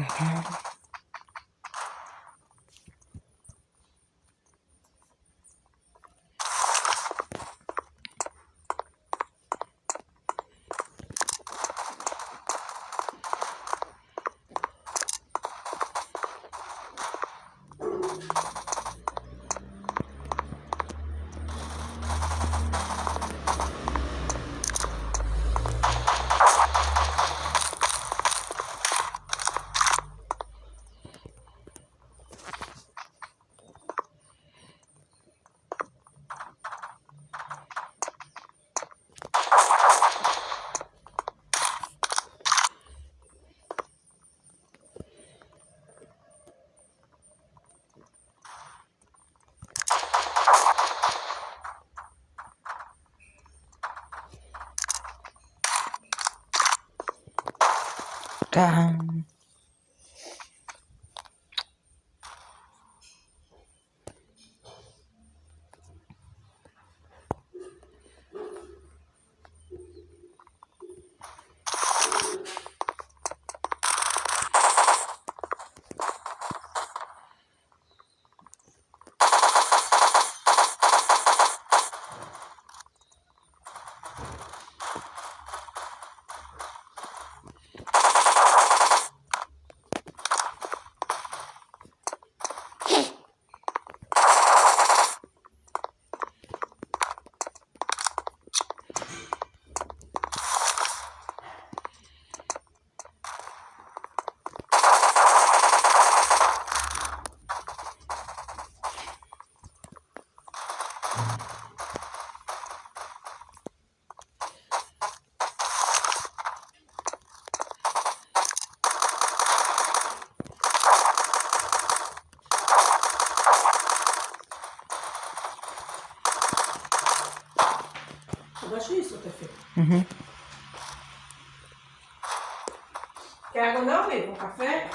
Tá. Abaixa isso, Tefe. Uhum. Quer água não, amigo? Um café?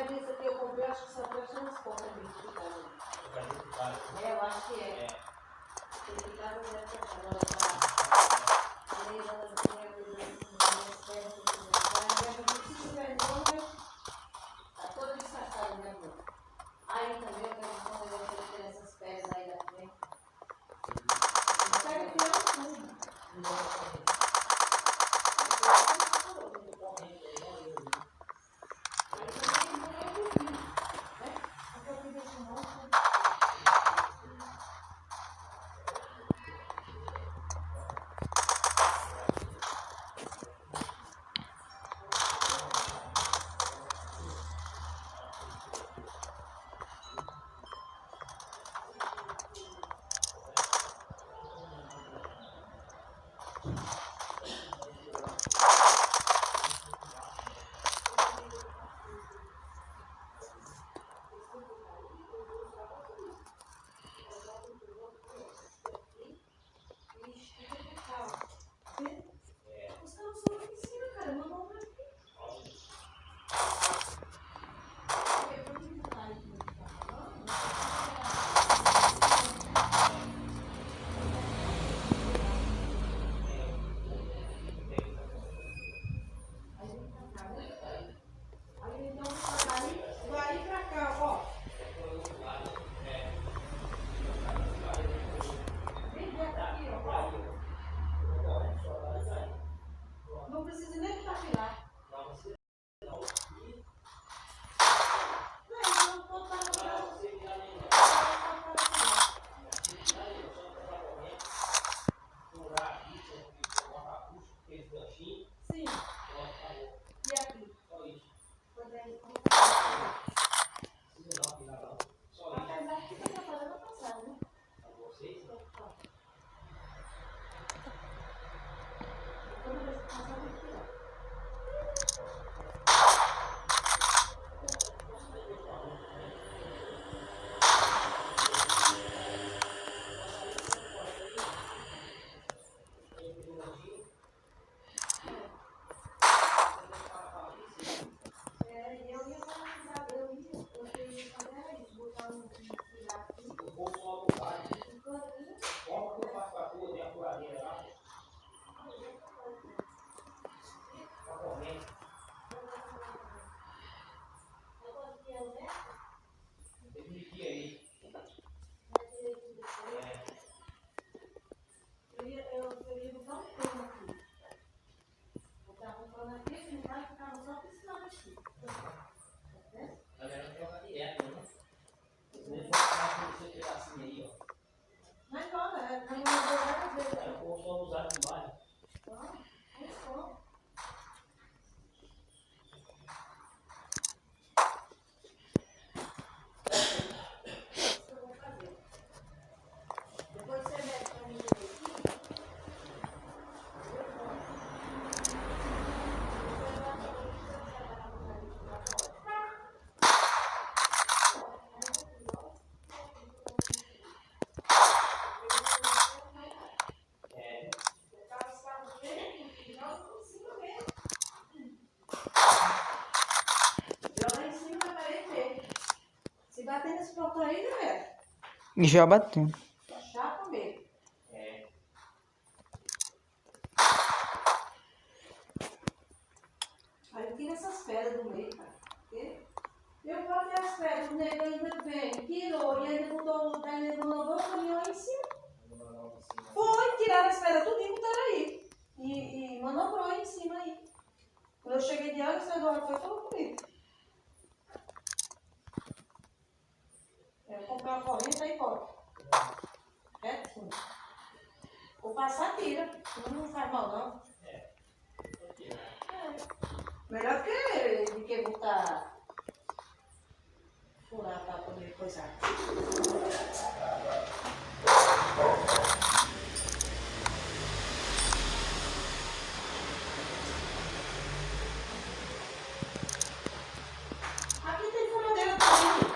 Isso aqui eu comprei, acho que só presta umas contas aqui de casa. É, eu acho que é. Porque de casa deve ter agora tá. A lei já tá tá toda descascada, né, amor? Aí também eu quero quando eu vou ter essas pedras aí da frente. Não pega que não tudo. Já bateu. Chapa mesmo. Aí tira essas pedras do meio, cara. Eu botei as pedras, o nego ainda veio, tirou e ainda botou, ainda mandou o caminhão aí em cima. Foi, tiraram as pedras tudo e botaram aí. E manobrou aí em cima aí. Quando eu cheguei de água, esse Eduardo foi e falou comigo. Eu comprei uma corrente aí fora. Retinho. Vou passar, tira. Não faz mal não. Melhor do que botar furar para poder coisar. Aqui tem furadeira também.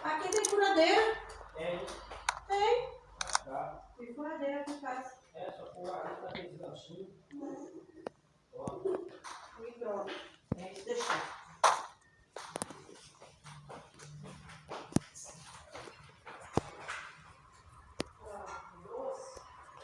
Aqui tem furadeira. Tem. Tem furadeira aqui em casa.